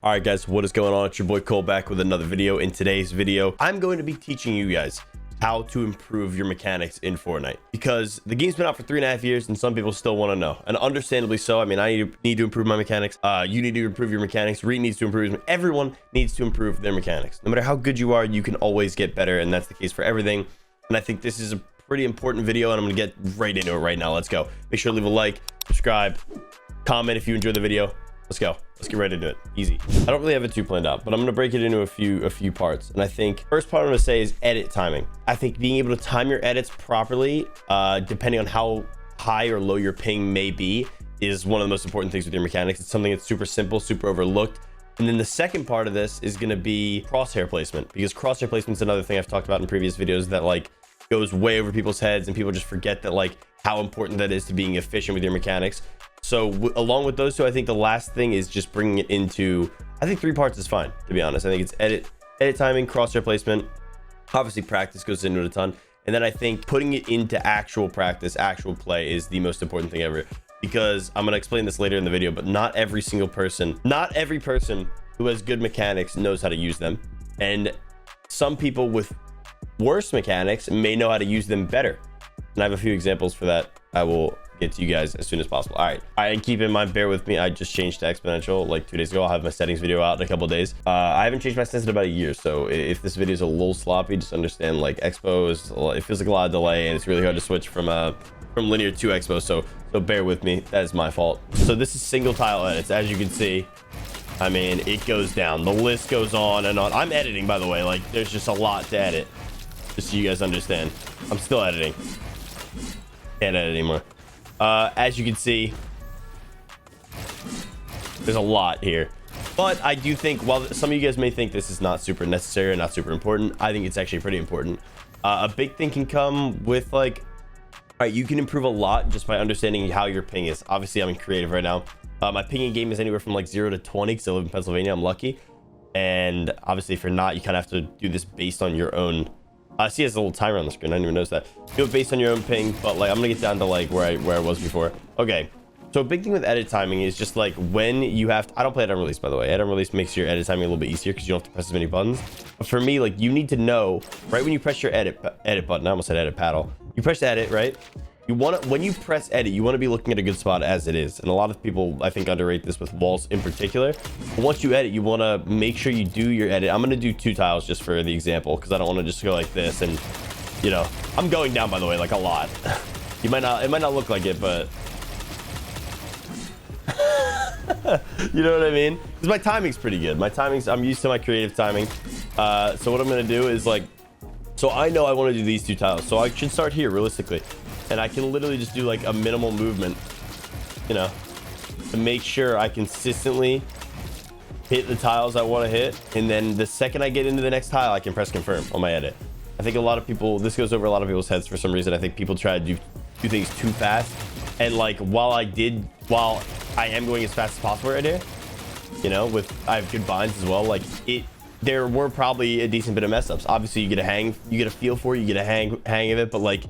All right, guys, what is going on? It's your boy Cole back with another video. In today's video, I'm going to be teaching you guys how to improve your mechanics in Fortnite, because the game's been out for 3.5 years and some people still want to know, and understandably so. I mean, I need to improve my mechanics. You need to improve your mechanics. Reed needs to improve. Everyone needs to improve their mechanics. No matter how good you are, you can always get better, and that's the case for everything. And I think this is a pretty important video, and I'm gonna get right into it right now. Let's go. Make sure to leave a like, subscribe, comment if you enjoyed the video. Let's go. Let's get right into it. Easy. I don't really have it too planned out, but I'm going to break it into a few parts. And I think first part I'm going to say is edit timing. I think being able to time your edits properly, depending on how high or low your ping may be, is one of the most important things with your mechanics. It's something that's super simple, super overlooked. And then the second part of this is going to be crosshair placement, because crosshair placement is another thing I've talked about in previous videos that like goes way over people's heads, and people just forget that like how important that is to being efficient with your mechanics. So along with those two, I think the last thing is just bringing it into, I think 3 parts is fine, to be honest. I think it's edit timing, crosshair placement. Obviously practice goes into it a ton. And then I think putting it into actual practice, actual play is the most important thing ever, because I'm going to explain this later in the video, but not every person who has good mechanics knows how to use them. And some people with worse mechanics may know how to use them better. And I have a few examples for that I will get to you guys as soon as possible. All right, and keep in mind, bear with me, I just changed to exponential like 2 days ago. I'll have my settings video out in a couple of days. I haven't changed my settings in about a year, so if this video is a little sloppy, just understand like expo is, it feels like a lot of delay, and it's really hard to switch from linear to expo, so bear with me. That is my fault. So this is single tile edits. As you can see, I mean, it goes down, the list goes on and on. I'm editing, by the way, like there's just a lot to edit, just so you guys understand. I'm still editing, can't edit anymore. As you can see, there's a lot here, but I do think, while some of you guys may think this is not super necessary or not super important, I think it's actually pretty important. A big thing can come with like, all right, you can improve a lot just by understanding how your ping is. Obviously, I'm in creative right now. My pinging game is anywhere from like 0 to 20 because I live in Pennsylvania. I'm lucky. And obviously, if you're not, you kind of have to do this based on your own. I see, it has a little timer on the screen. I didn't even notice that. Do it based on your own ping, but like I'm gonna get down to like where I was before. Okay, so a big thing with edit timing is just like when you have to, I don't play edit release, by the way. Edit release makes your edit timing a little bit easier because you don't have to press as many buttons. But for me, like you need to know right when you press your edit button. I almost said edit paddle. You press edit, right? You want to, when you press edit, you want to be looking at a good spot as it is. And a lot of people, I think, underrate this with walls in particular. But once you edit, you want to make sure you do your edit. I'm going to do 2 tiles just for the example, because I don't want to just go like this. And, you know, I'm going down, by the way, like a lot. It might not look like it, but you know what I mean? Because my timing's pretty good. I'm used to my creative timing. So what I'm going to do is like, so I know I want to do these 2 tiles. So I should start here realistically. And I can literally just do like a minimal movement, you know, to make sure I consistently hit the tiles I want to hit. And then the second I get into the next tile, I can press confirm on my edit. I think a lot of people, this goes over a lot of people's heads for some reason. I think people try to do things too fast. And like, while I am going as fast as possible right here, you know, I have good binds as well. Like there were probably a decent bit of mess ups. Obviously you get a feel for it, you get a hang of it, but like,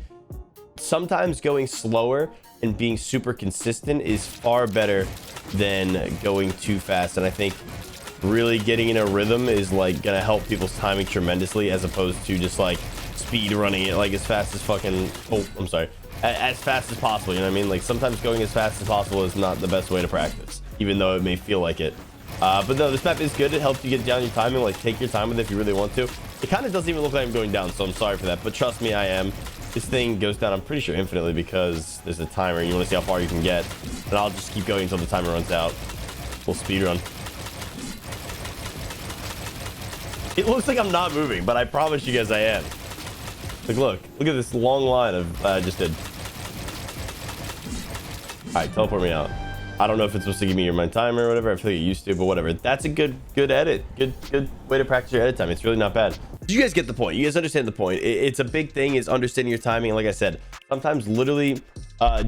sometimes going slower and being super consistent is far better than going too fast. And I think really getting in a rhythm is like gonna help people's timing tremendously, as opposed to just like speed running it like as fast as fucking, oh, I'm sorry, as fast as possible. You know what I mean? Like sometimes going as fast as possible is not the best way to practice, even though it may feel like it. But no, this map is good. It helps you get down your timing. Like take your time with it if you really want to. It kind of doesn't even look like I'm going down, so I'm sorry for that, but trust me, I am. This thing goes down, I'm pretty sure, infinitely, because there's a timer and you want to see how far you can get. And I'll just keep going until the timer runs out. We'll speed run. It looks like I'm not moving, but I promise you guys I am. Like, look at this long line of I just did. All right, teleport me out. I don't know if it's supposed to give me my timer or whatever. I feel like it used to, but whatever. That's a good edit. Good way to practice your edit time. It's really not bad. You guys get the point. You guys understand the point. It's a big thing is understanding your timing. And like I said, sometimes literally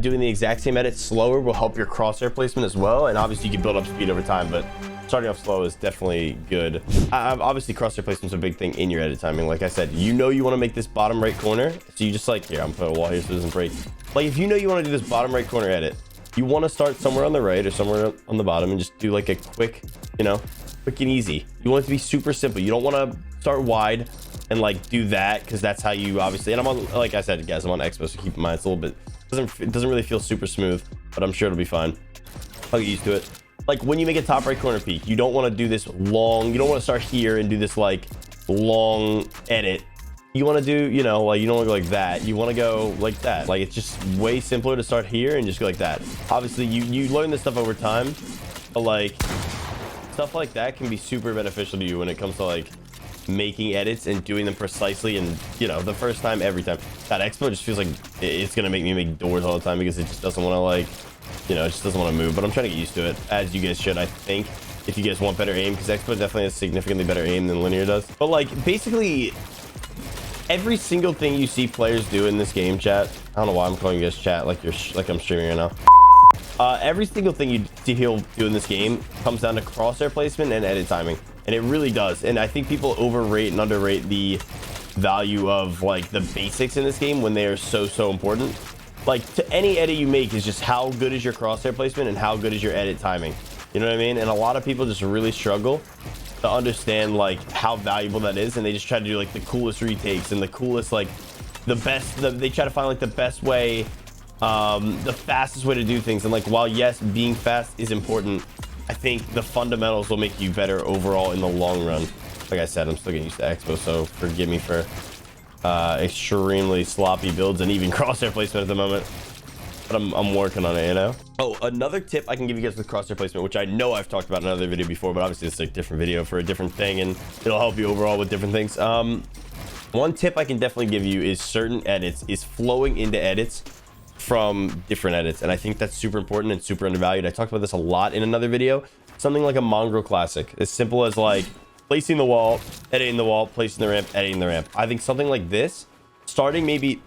doing the exact same edit slower will help your crosshair placement as well. And obviously you can build up speed over time, but starting off slow is definitely good. Obviously crosshair placement's a big thing in your edit timing. Like I said, you know you want to make this bottom right corner. So you just like, here, I'm putting a wall here so it doesn't break. Like if you know you want to do this bottom right corner edit, you want to start somewhere on the right or somewhere on the bottom and just do like a quick, you know, quick and easy. You want it to be super simple. You don't want to start wide and like do that, because that's how you obviously, and I'm on, like I said, guys, I'm on Expo, so keep in mind it's a little bit, it doesn't really feel super smooth, but I'm sure it'll be fine. I'll get used to it. Like when you make a top right corner peek, you don't want to do this long, you don't want to start here and do this like long edit. You want to do, you know, like you don't want to go like that. You want to go like that. Like it's just way simpler to start here and just go like that. Obviously you learn this stuff over time, but like stuff like that can be super beneficial to you when it comes to like making edits and doing them precisely, and you know, the first time, every time. That Expo just feels like it's gonna make me make doors all the time, because it just doesn't want to, like, you know, it just doesn't want to move. But I'm trying to get used to it, as you guys should, I think, if you guys want better aim, because Expo definitely has significantly better aim than linear does. But like basically every single thing you see players do in this game, chat, I don't know why I'm calling you guys chat like you're like I'm streaming right now. Every single thing you see he'll do in this game comes down to crosshair placement and edit timing, and it really does. And I think people overrate and underrate the value of like the basics in this game when they are so important. Like, to any edit you make is just how good is your crosshair placement and how good is your edit timing. You know what I mean? And a lot of people just really struggle to understand like how valuable that is, and they just try to do like the coolest retakes and the coolest, like the best, they try to find like the best way, the fastest way to do things. And like, while yes, being fast is important, I think the fundamentals will make you better overall in the long run. Like I said, I'm still getting used to Expo, so forgive me for extremely sloppy builds and even crosshair placement at the moment, but I'm working on it, you know. Oh, another tip I can give you guys with crosshair placement, which I know I've talked about in another video before, but obviously it's a different video for a different thing, and it'll help you overall with different things. One tip I can definitely give you is certain edits is flowing into edits from different edits, and I think that's super important and super undervalued. I talked about this a lot in another video. Something like a Mongrel classic, as simple as like placing the wall, editing the wall, placing the ramp, editing the ramp. I think something like this, starting maybe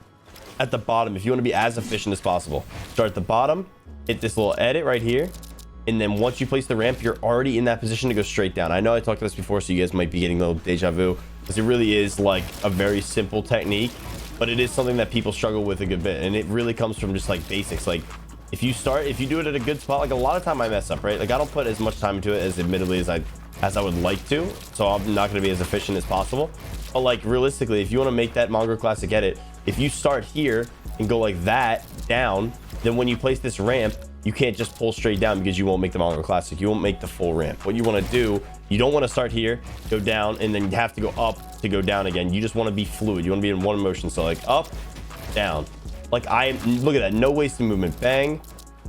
at the bottom, if you want to be as efficient as possible, start at the bottom, hit this little edit right here, and then once you place the ramp, you're already in that position to go straight down. I know I talked about this before, so you guys might be getting a little deja vu, because it really is like a very simple technique, but it is something that people struggle with a good bit, and it really comes from just like basics. Like if you do it at a good spot, like a lot of time I mess up, right? Like I don't put as much time into it as admittedly as I would like to, so I'm not going to be as efficient as possible. But like realistically, if you want to make that Mongrel classic edit, if you start here and go like that down, then when you place this ramp, you can't just pull straight down, because you won't make the Mongrel classic. You won't make the full ramp. What you want to do, you don't want to start here, go down, and then you have to go up to go down again. You just want to be fluid. You want to be in one motion. So like up, down. Like look at that, no wasted movement. Bang.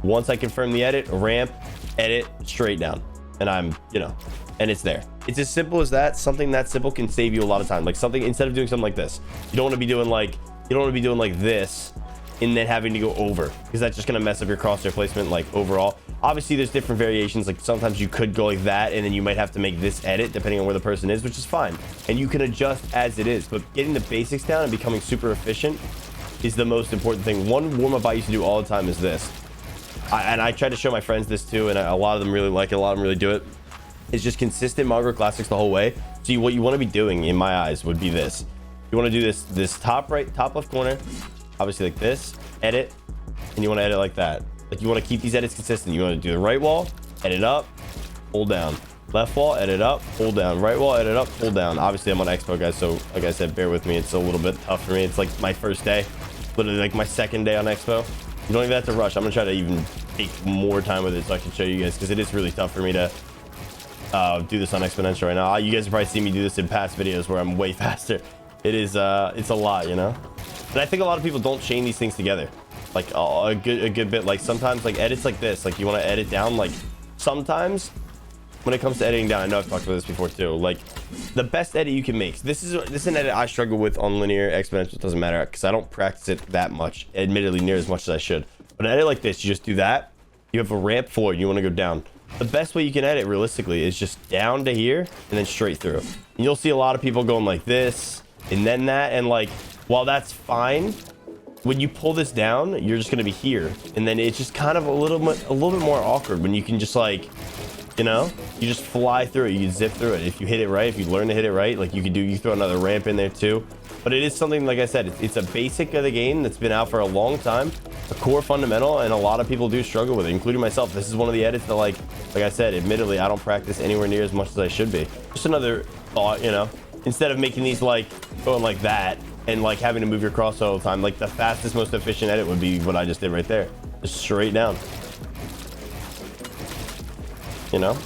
Once I confirm the edit, ramp, edit, straight down, and I'm, you know, and it's there. It's as simple as that. Something that simple can save you a lot of time. Like something, instead of doing something like this, you don't want to be doing like this and then having to go over, because that's just going to mess up your crosshair placement like overall. Obviously there's different variations, like sometimes you could go like that and then you might have to make this edit depending on where the person is, which is fine, and you can adjust as it is. But getting the basics down and becoming super efficient is the most important thing. One warm-up I used to do all the time is this, and I try to show my friends this too, and a lot of them really like it, a lot of them really do it. It's just consistent Mongrel classics the whole way. So what you want to be doing, in my eyes, would be this. You want to do this top right, top left corner, obviously like this, edit, and you want to edit like that. Like you want to keep these edits consistent. You want to do the right wall, edit up, hold down. Left wall, edit up, hold down. Right wall, edit up, hold down. Obviously I'm on Expo, guys, so like I said, bear with me. It's a little bit tough for me. It's like my first day, literally like my second day on Expo. You don't even have to rush. I'm gonna try to even take more time with it so I can show you guys, because it is really tough for me to do this on exponential right now. You guys have probably seen me do this in past videos where I'm way faster. It is it's a lot, you know. And I think a lot of people don't chain these things together like a good bit. Like sometimes like edits like this, like you want to edit down, like sometimes when it comes to editing down, I know I've talked about this before too, like the best edit you can make, this is an edit I struggle with on linear. Exponential doesn't matter because I don't practice it that much, admittedly, near as much as I should. But an edit like this, you just do that, you have a ramp forward, you want to go down. The best way you can edit realistically is just down to here and then straight through. And you'll see a lot of people going like this and then that, and like while that's fine, when you pull this down, you're just going to be here, and then it's just kind of a little bit more awkward when you can just like You know, you just fly through it, you zip through it. If you hit it right, if you learn to hit it right, like you throw another ramp in there too. But it is something, like I said, it's a basic of the game that's been out for a long time, a core fundamental, and a lot of people do struggle with it, including myself. This is one of the edits that, like I said, admittedly, I don't practice anywhere near as much as I should be. Just another thought, you know, instead of making these like going like that and like having to move your cross all the time, like the fastest, most efficient edit would be what I just did right there, just straight down. You know.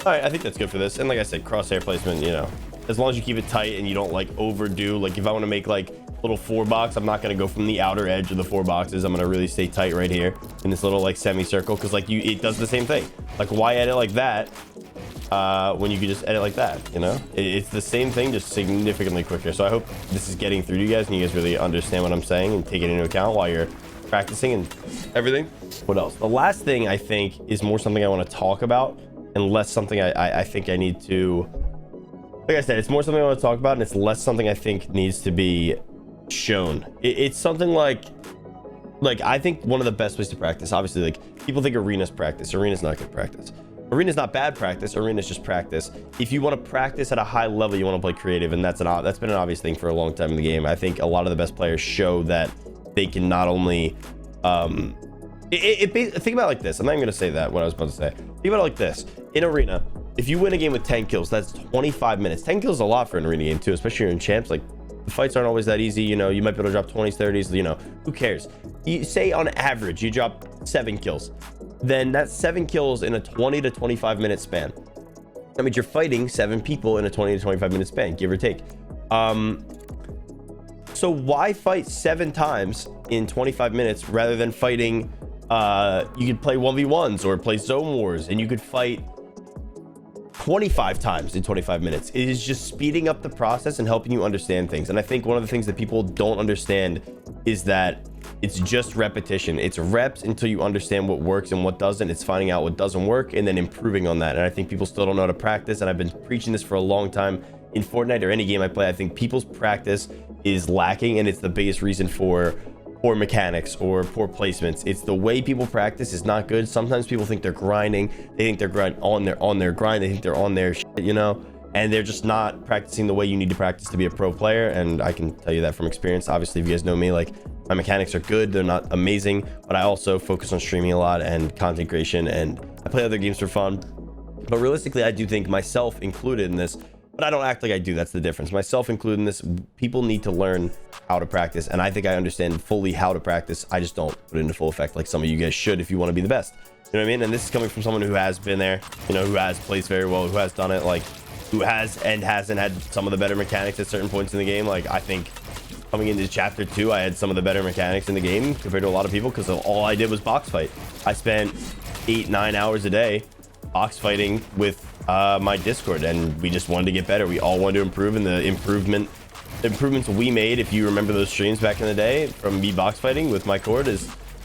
All right, I think that's good for this. And like I said, crosshair placement, you know, as long as you keep it tight and you don't like overdo, like if I want to make like little 4-box, I'm not going to go from the outer edge of the 4 boxes. I'm going to really stay tight right here in this little like semicircle, because like it does the same thing. Like why edit like that when you could just edit like that, you know? It's the same thing, just significantly quicker. So I hope this is getting through to you guys and you guys really understand what I'm saying and take it into account while you're practicing and everything. What else? The last thing I think is more something I want to talk about and less something I think I need to, like I said, it's more something I want to talk about and it's less something I think needs to be shown. It's something like I think one of the best ways to practice, obviously, like people think arena's practice. Arena's not good practice. Arena's not bad practice. Arena's just practice. If you want to practice at a high level, you want to play creative, and that's been an obvious thing for a long time in the game. I think a lot of the best players show that they can not only think about it like this. I'm not even gonna say that what I was about to say. Think about it like this. In arena, if you win a game with 10 kills, that's 25 minutes. 10 kills is a lot for an arena game too, especially in champs. Like the fights aren't always that easy, you know. You might be able to drop 20s, 30s, you know, who cares? You say on average you drop 7 kills, then that's 7 kills in a 20 to 25 minute span. That means you're fighting 7 people in a 20 to 25 minute span, give or take. So why fight 7 times in 25 minutes rather than fighting, you could play 1v1s or play zone wars and you could fight 25 times in 25 minutes. It is just speeding up the process and helping you understand things. And I think one of the things that people don't understand is that it's just repetition. It's reps until you understand what works and what doesn't. It's finding out what doesn't work and then improving on that. And I think people still don't know how to practice. And I've been preaching this for a long time. In Fortnite or any game I play, I think people's practice is lacking, and it's the biggest reason for poor mechanics or poor placements. It's the way people practice is not good. Sometimes people think they're grinding. They think they're on their grind. They think they're on their shit, you know, and they're just not practicing the way you need to practice to be a pro player. And I can tell you that from experience. Obviously, if you guys know me, like my mechanics are good. They're not amazing, but I also focus on streaming a lot and content creation, and I play other games for fun. But realistically, I do think, myself included in this, but I don't act like I do. That's the difference. Myself included in this, people need to learn how to practice. And I think I understand fully how to practice. I just don't put it into full effect like some of you guys should if you want to be the best. You know what I mean? And this is coming from someone who has been there, you know, who has played very well, who has done it, like who has and hasn't had some of the better mechanics at certain points in the game. Like I think coming into chapter 2, I had some of the better mechanics in the game compared to a lot of people because all I did was box fight. I spent 8-9 hours a day box fighting with my Discord, and we just wanted to get better. We all wanted to improve, and the improvements we made, if you remember those streams back in the day from me box fighting with my cord,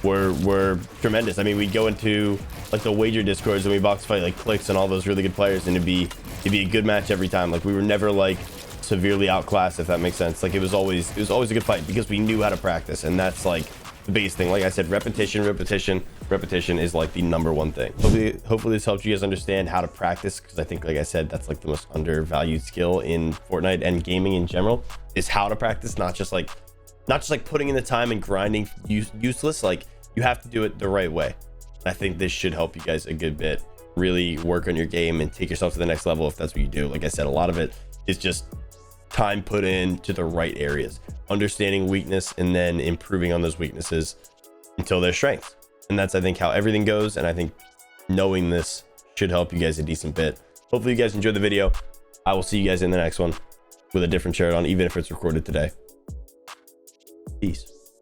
were tremendous. I mean, we'd go into like the wager Discords and we box fight like Clicks and all those really good players, and it'd be a good match every time. Like we were never like severely outclassed, if that makes sense. Like it was always a good fight because we knew how to practice, and that's like the biggest thing. Like I said, repetition is like the #1 thing. Hopefully this helps you guys understand how to practice, because I think, like I said, that's like the most undervalued skill in Fortnite and gaming in general, is how to practice, not just like putting in the time and grinding useless. Like you have to do it the right way. I think this should help you guys a good bit, really work on your game and take yourself to the next level if that's what you do. Like I said, a lot of it is just time put in to the right areas, understanding weakness and then improving on those weaknesses until they're strengths. And that's, I think, how everything goes. And I think knowing this should help you guys a decent bit. Hopefully you guys enjoyed the video. I will see you guys in the next one with a different shirt on, even if it's recorded today. Peace.